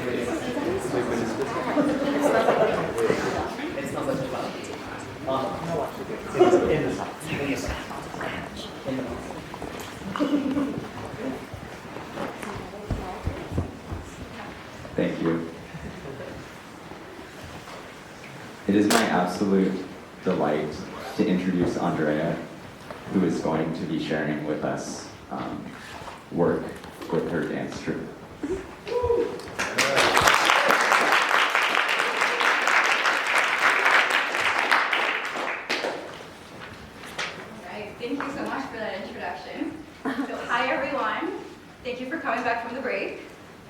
Thank you. It is my absolute delight to introduce Andrea, who is going to be sharing with us work with her dance troupe. Thank you so much for that introduction. So hi everyone, thank you for coming back from the break.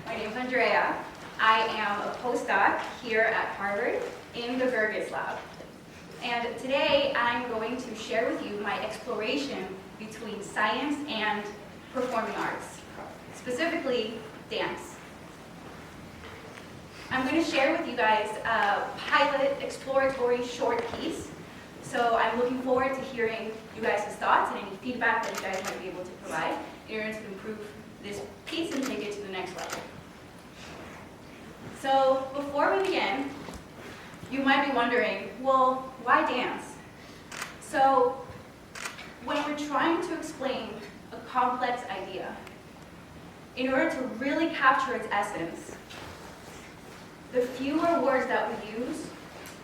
My name is Andrea. I am a postdoc here at Harvard in the Gerges Lab. And today I'm going to share with you my exploration between science and performing arts, specifically dance. I'm going to share with you guys a pilot exploratory short piece. So I'm looking forward to hearing you guys' thoughts and any feedback that you guys might be able to provide in order to improve this piece and take it to the next level. So before we begin, you might be wondering, well, why dance? So when we're trying to explain a complex idea, in order to really capture its essence, the fewer words that we use,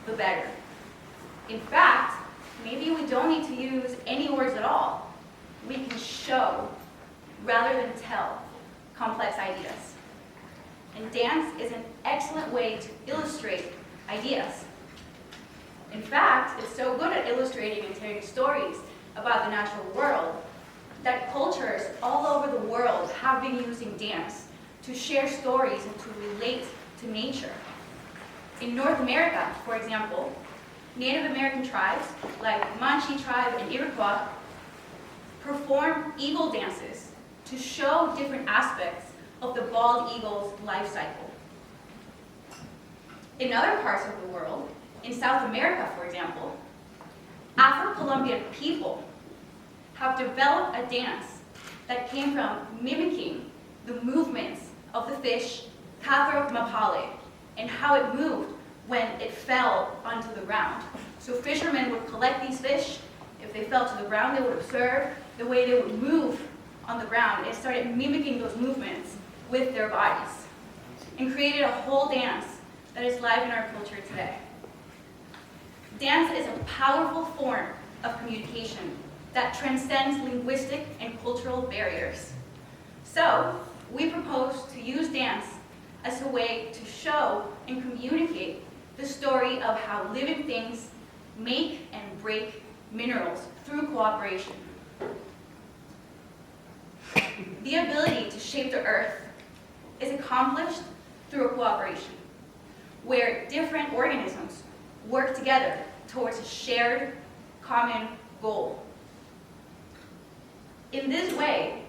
the better. In fact, maybe we don't need to use any words at all. We can show, rather than tell, complex ideas. And dance is an excellent way to illustrate ideas. In fact, it's so good at illustrating and telling stories about the natural world that cultures all over the world have been using dance to share stories and to relate to nature. In North America, for example, Native American tribes, like Comanche tribe and Iroquois, perform eagle dances to show different aspects of the bald eagle's life cycle. In other parts of the world, in South America, for example, Afro-Colombian people have developed a dance that came from mimicking the movements of the fish Cathro mapale and how it moved when it fell onto the ground. So fishermen would collect these fish. If they fell to the ground, they would observe the way they would move on the ground and started mimicking those movements with their bodies and created a whole dance that is live in our culture today. Dance is a powerful form of communication that transcends linguistic and cultural barriers. So we propose to use dance as a way to show and communicate the story of how living things make and break minerals through cooperation. The ability to shape the earth is accomplished through a cooperation, where different organisms work together towards a shared common goal. In this way,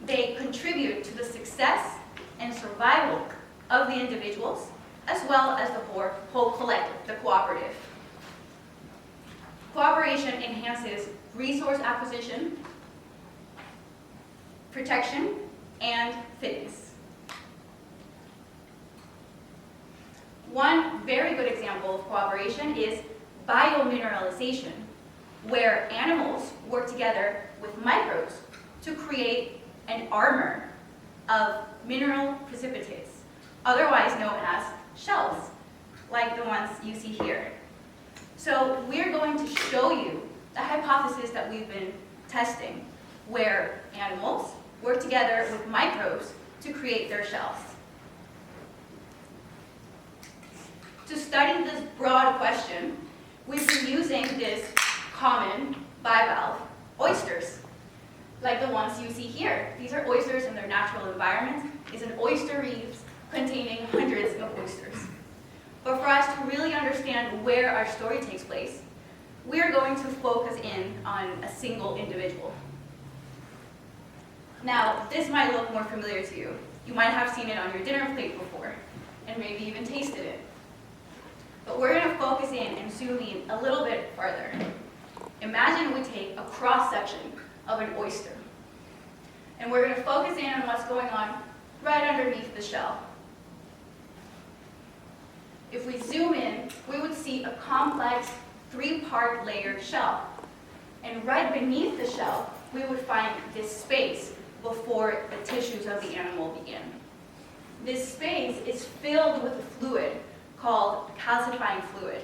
they contribute to the success and survival of the individuals, as well as the whole collective, the cooperative. Cooperation enhances resource acquisition, protection, and fitness. One very good example of cooperation is biomineralization, where animals work together with microbes to create an armor of mineral precipitates, otherwise known as shells, like the ones you see here. So we're going to show you the hypothesis that we've been testing, where animals work together with microbes to create their shells. To study this broad question, we've been using this common bivalve, oysters, like the ones you see here. These are oysters in their natural environment. It's an oyster reef containing hundreds of oysters. But for us to really understand where our story takes place, we are going to focus in on a single individual. Now, this might look more familiar to you. You might have seen it on your dinner plate before, and maybe even tasted it. But we're going to focus in and zoom in a little bit farther. Imagine we take a cross-section of an oyster, and we're going to focus in on what's going on right underneath the shell. complex three-part layered shell. And right beneath the shell, we would find this space before the tissues of the animal begin. This space is filled with a fluid called calcifying fluid.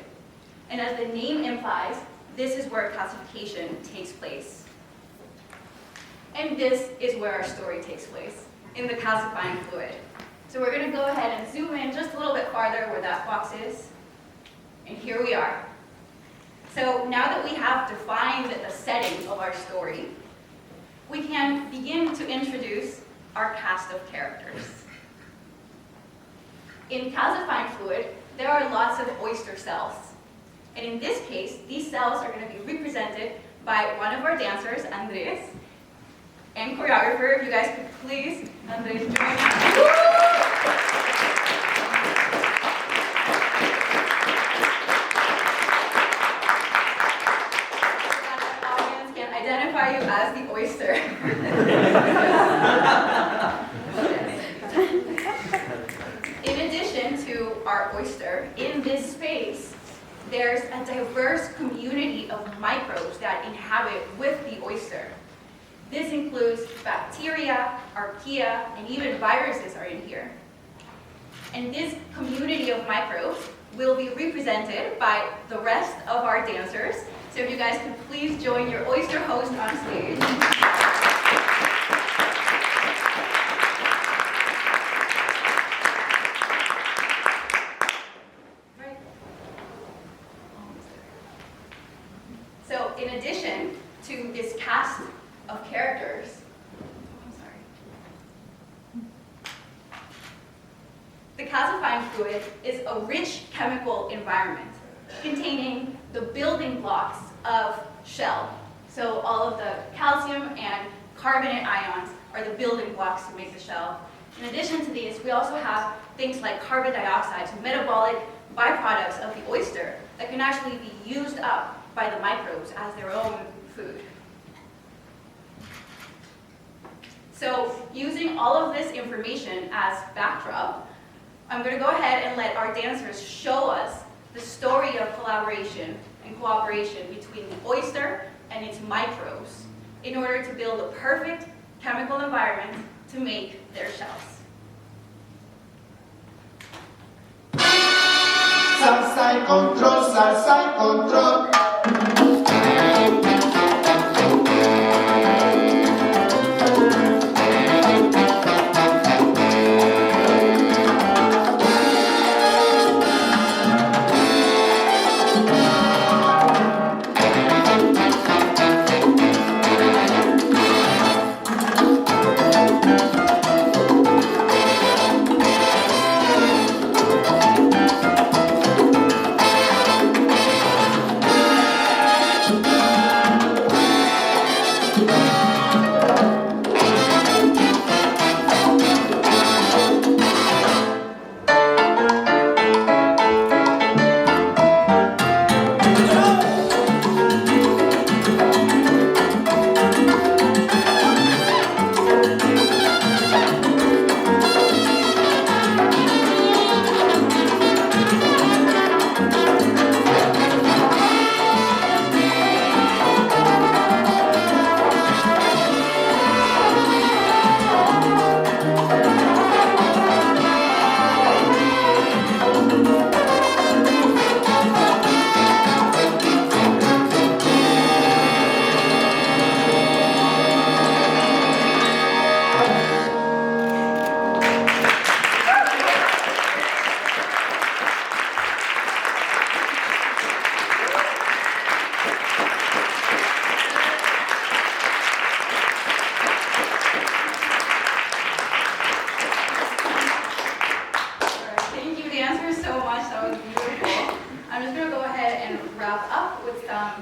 And as the name implies, this is where calcification takes place. And this is where our story takes place, in the calcifying fluid. So we're going to go ahead and zoom in just a little bit farther where that box is. And here we are. So now that we have defined the setting of our story, we can begin to introduce our cast of characters. In calcifying fluid, there are lots of oyster cells. And in this case, these cells are going to be represented by one of our dancers, Andres, and choreographer. If you guys could please, Andres, join us. Identify you as the oyster. In addition to our oyster, in this space, there's a diverse community of microbes that inhabit with the oyster. This includes bacteria, archaea, and even viruses are in here. And this community of microbes will be represented by the rest of our dancers. So if you guys could please join your oyster host on stage. Right. So in addition to this cast of characters, the calcifying fluid is a rich chemical environment containing the building blocks of shell. So all of the calcium and carbonate ions are the building blocks to make the shell. In addition to these, we also have things like carbon dioxide, so metabolic byproducts of the oyster that can actually be used up by the microbes as their own food. So using all of this information as backdrop, I'm going to go ahead and let our dancers show us the story of collaboration and cooperation between the oyster and its microbes in order to build a perfect chemical environment to make their shells. Salsa y control, salsa y control.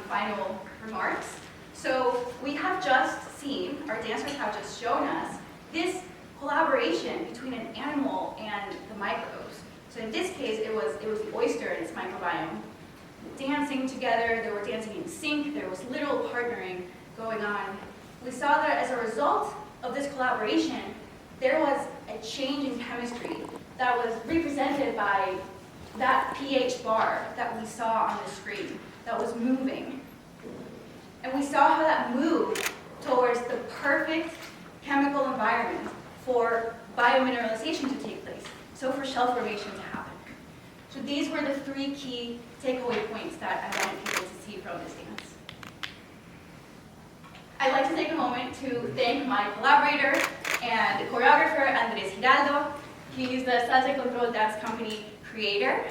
Final remarks. So we have just seen, our dancers have just shown us, this collaboration between an animal and the microbes. So in this case, it was the oyster and its microbiome dancing together. They were dancing in sync. There was little partnering going on. We saw that as a result of this collaboration, there was a change in chemistry that was represented by that pH bar that we saw on the screen that was moving. And we saw how that moved towards the perfect chemical environment for biomineralization to take place, so for shell formation to happen. So these were the three key takeaway points that I wanted people to see from this dance. I'd like to take a moment to thank my collaborator and choreographer, Andres Giraldo. He's the Salsa Control Dance Company creator,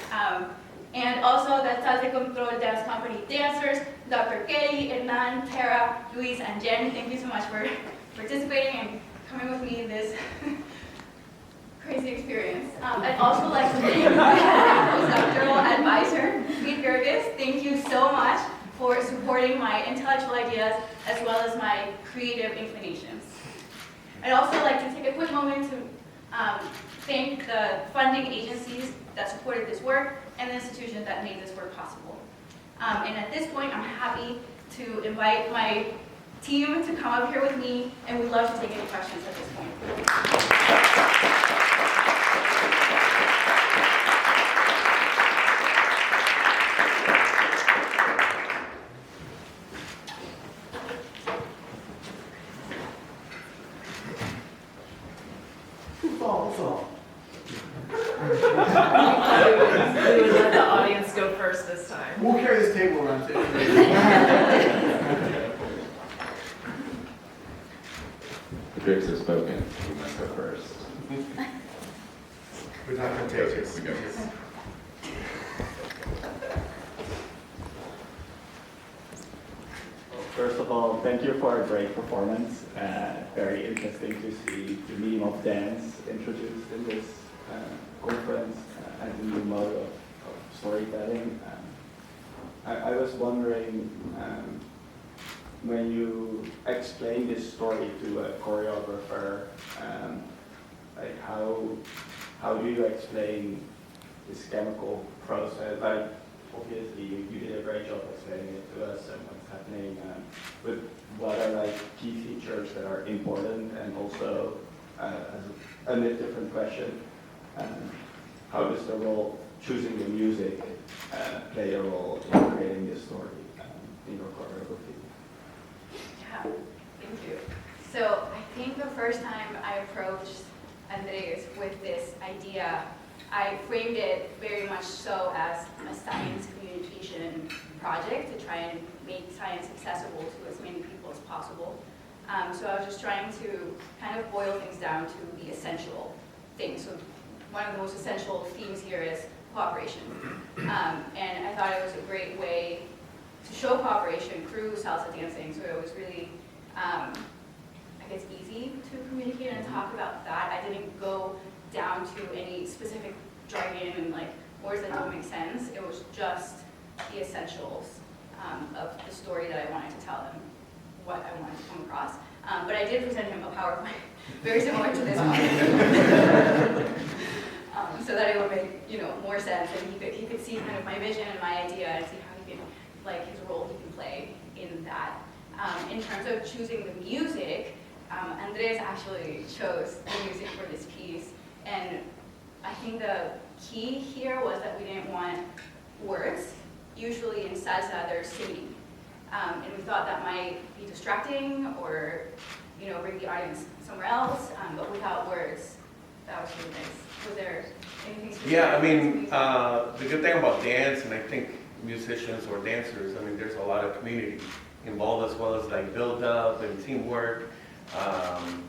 and also the Salsa Control Dance Company dancers, Dr. Kelly, Hernan, Tara, Luis, and Jen. Thank you so much for participating and coming with me in this crazy experience. I'd also like to thank my postdoctoral advisor, Pete Gerges. Thank you so much for supporting my intellectual ideas as well as my creative inclinations. I'd also like to take a quick moment to thank the funding agencies that supported this work and the institutions that made this work possible. And at this point, I'm happy to invite my team to come up here with me, and we'd love to take any questions at this point. We would let the audience go first this time. We'll carry this table around too. The Drapes have spoken, we must go first. We're not contagious. We go. Well, first of all, thank you for a great performance. Very interesting to see the medium of dance introduced in this conference as a new mode of storytelling. I was wondering, when you explain this story to a choreographer, like how do you explain this chemical process? Like, obviously you did a great job explaining it to us and what's happening, but what are like key features that are important, and also as a bit different question, how does the role choosing the music play a role in creating this story in your choreography? Yeah, thank you. So I think the first time I approached Andres with this idea, I framed it very much so as a science communication project to try and make science accessible to as many people as possible. So I was just trying to kind of boil things down to the essential things. So one of the most essential themes here is cooperation. And I thought it was a great way to show cooperation through salsa dancing. So it was really, I guess, easy to communicate and talk about that. I didn't go down to any specific jargon and like words that don't make sense. It was just the essentials of the story that I wanted to tell them, what I wanted to come across. But I did present him a PowerPoint very similar to this one, so that it would make more sense, and he could see kind of my vision and my idea and see how he can, like, his role he can play in that. In terms of choosing the music, Andres actually chose the music for this piece, and I think the key here was that we didn't want words. Usually in salsa there's singing, and we thought that might be distracting or bring the audience somewhere else, but without words, that was really nice. Was there anything specific? Yeah, I mean, the good thing about dance, and I think musicians or dancers, I mean, there's a lot of community involved, as well as like build up and teamwork,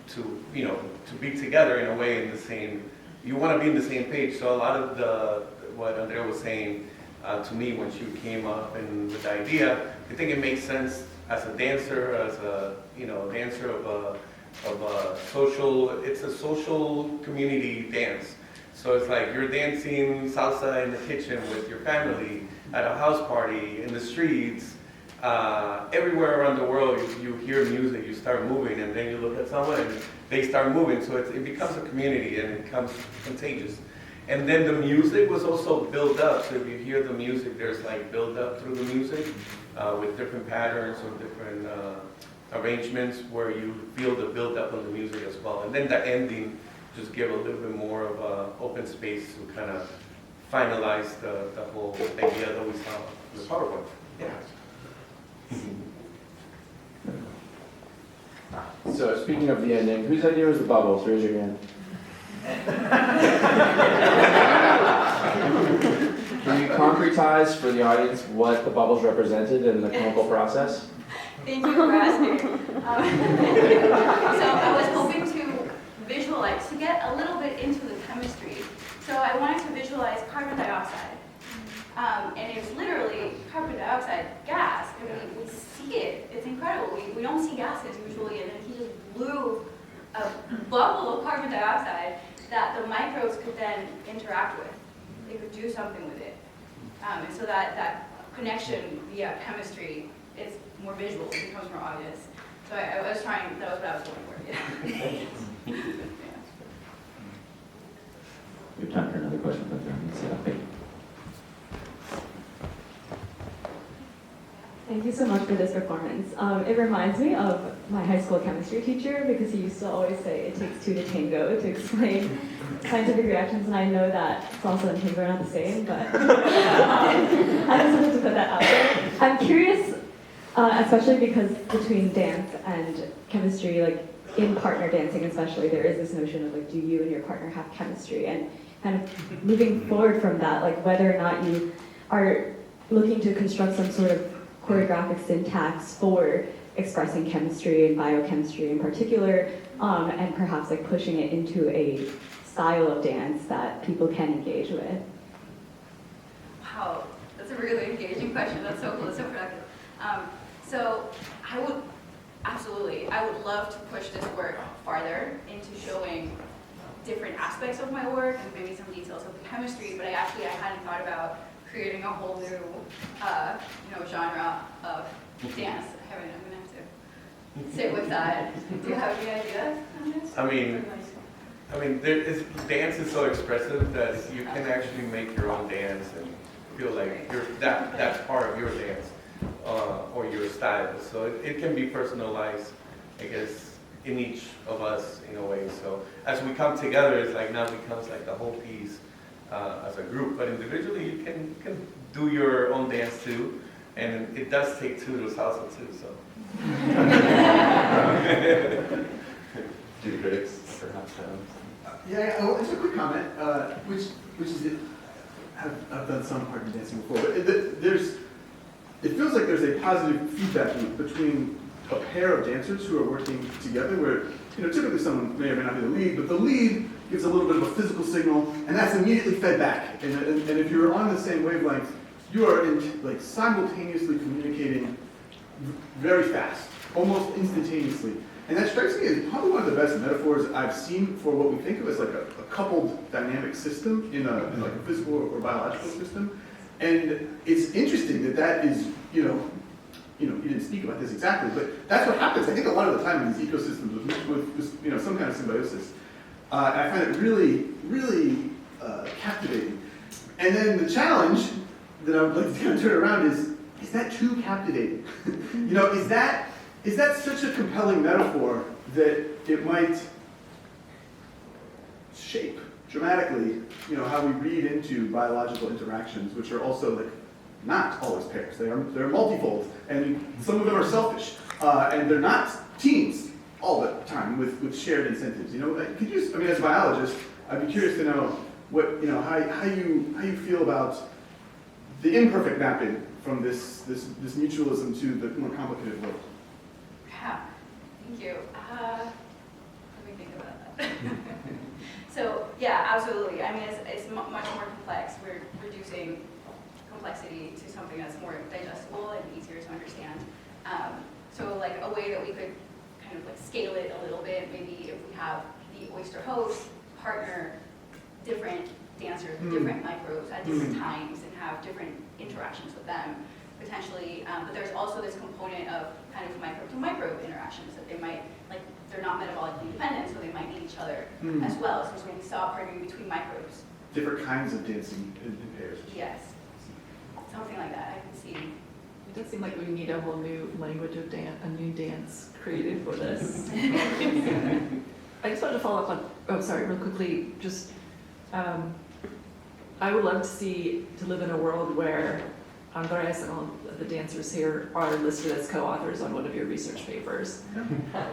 to be together in a way in the same, you want to be in the same page. So a lot of what Andrea was saying to me when she came up and with the idea, I think it makes sense as a dancer, as a dancer of a social, it's a social community dance. So it's like you're dancing salsa in the kitchen with your family, at a house party, in the streets, everywhere around the world. You hear music, you start moving, and then you look at someone and they start moving. So it becomes a community and it becomes contagious. And then the music was also built up. So if you hear the music, there's like build up through the music with different patterns or different arrangements where you feel the build up on the music as well. And then the ending just give a little bit more of an open space to kind of finalize the whole idea that we saw in the PowerPoint. Yeah. So speaking of the ending, whose idea was the bubbles? Raise your hand. Can you concretize for the audience what the bubbles represented in the chemical process? Thank you for asking. So I was hoping to visualize, to get a little bit into the chemistry. So I wanted to visualize carbon dioxide. And it's literally carbon dioxide gas. I mean, we see it. It's incredible. We don't see gases usually, and then he just blew a bubble of carbon dioxide that the microbes could then interact with. They could do something with it. And so that connection via chemistry is more visual, it becomes more obvious. So I was trying, that was what I was going for. Yeah. We have time for another question, but there. Thank you so much for this performance. It reminds me of my high school chemistry teacher because he used to always say it takes two to tango to explain scientific reactions, and I know that salsa and tango are not the same, but I just wanted to put that out there. I'm curious, especially because between dance and chemistry, like in partner dancing especially, there is this notion of like, do you and your partner have chemistry? And kind of moving forward from that, like whether or not you are looking to construct some sort of choreographic syntax for expressing chemistry and biochemistry in particular, and perhaps like pushing it into a style of dance that people can engage with. Wow, that's a really engaging question. That's so cool. That's so productive. So I would love to push this work farther into showing different aspects of my work and maybe some details of the chemistry, but I hadn't thought about creating a whole new genre of dance. I'm gonna have to sit with that. Do you have any ideas on this? I mean, dance is so expressive that you can actually make your own dance and feel like that's part of your dance or your style. So it can be personalized, I guess, in each of us in a way. So as we come together, it's like now becomes like the whole piece. As a group, but individually you can do your own dance too, and it does take two to salsa too. So. Do the critics perhaps Well, just a quick comment, which is it. I've done some partner dancing before, but it feels like there's a positive feedback loop between a pair of dancers who are working together, where typically someone may or may not be the lead, but the lead gives a little bit of a physical signal, and that's immediately fed back. And if you're on the same wavelength, you are simultaneously communicating very fast, almost instantaneously. And that strikes me as probably one of the best metaphors I've seen for what we think of as like a coupled dynamic system in like a physical or biological system. And it's interesting that is, you didn't speak about this exactly, but that's what happens. I think a lot of the time in these ecosystems with some kind of symbiosis. I find it really, really captivating. And then the challenge that I would like to kind of turn around is that too captivating? Is that such a compelling metaphor that it might shape dramatically, how we read into biological interactions, which are also like not always pairs. They're multifold, and some of them are selfish, and they're not teams all the time with shared incentives. Could you? As a biologist, I'd be curious to know what how you feel about the imperfect mapping from this mutualism to the more complicated world. Yeah, thank you. Let me think about that. So yeah, absolutely. It's much more complex. We're reducing complexity to something that's more digestible and easier to understand. So like a way that we could kind of like scale it a little bit, maybe if we have the oyster host partner different dancers with different microbes at different times and have different interactions with them potentially. But there's also this component of kind of microbe to microbe interactions that they might, like they're not metabolically dependent, so they might need each other as well. So it's when we stop partnering between microbes. Different kinds of dancing in pairs. Yes. Something like that, I can see. It does seem like we need a whole new language of dance, a new dance created for this. I just wanted to follow up on, real quickly, just I would love to live in a world where Andreas and all of the dancers here are listed as co-authors on one of your research papers.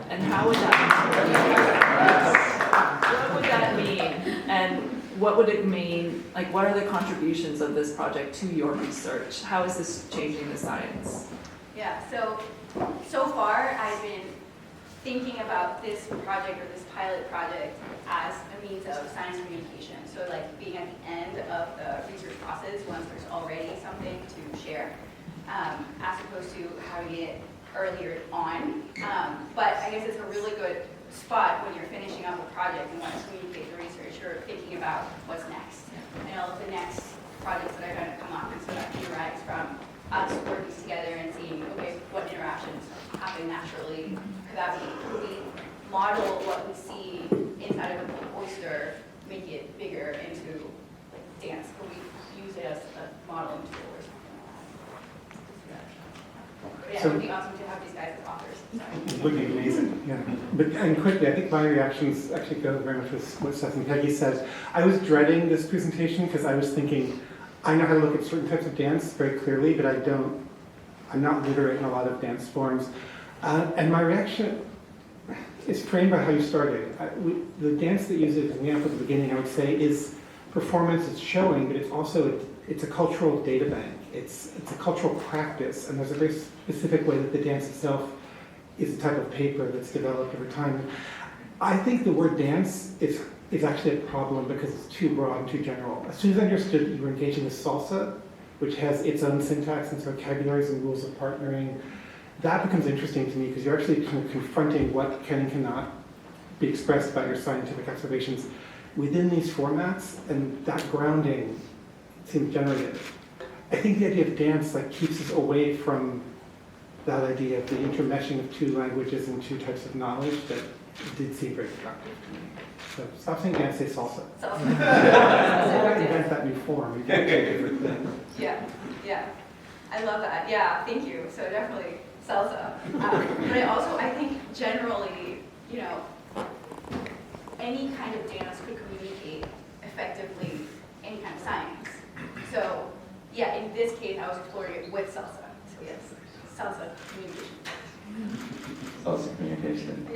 And how would what would that mean? And what would it mean, like what are the contributions of this project to your research? How is this changing the science? Yeah, so far I've been thinking about this project or this pilot project as a means of science communication. So like being at the end of the research process once there's already something to share, as opposed to having it earlier on. But I guess it's a really good spot when you're finishing up a project and want to communicate the research. You're thinking about what's next. And all of the next projects that are going to come up, and so that derives from us working together and seeing, okay, what interactions happen naturally. Could we model what we see inside of an oyster, make it bigger into like dance? Could we use it as a modeling tool or something like that? Yeah, it would be awesome to have these guys as authors. Sorry. Would be amazing, yeah. And quickly, I think my reactions actually go very much with what Seth and Peggy said. I was dreading this presentation because I was thinking, I know how to look at certain types of dance very clearly, but I'm not literate in a lot of dance forms. And my reaction is framed by how you started. The dance that uses as an example at the beginning, I would say, is performance, it's showing, but it's also, it's a cultural data bank. It's a cultural practice, and there's a very specific way that the dance itself is a type of paper that's developed over time. I think the word dance is actually a problem because it's too broad and too general. As soon as I understood that you were engaging with salsa, which has its own syntax and vocabularies and rules of partnering, that becomes interesting to me because you're actually kind of confronting what can and cannot be expressed by your scientific observations within these formats, and that grounding seems generative. I think the idea of dance keeps us away from that idea of the intermeshing of two languages and two types of knowledge that did seem very productive to me. So stop saying dance, say salsa. Salsa. Invent that new form. You can't say a different thing. Yeah. I love that. Yeah, thank you. So definitely salsa. But I think generally, any kind of dance could communicate effectively any kind of science. So yeah, in this case, I was exploring it with salsa. So yes, salsa communication. Salsa communication.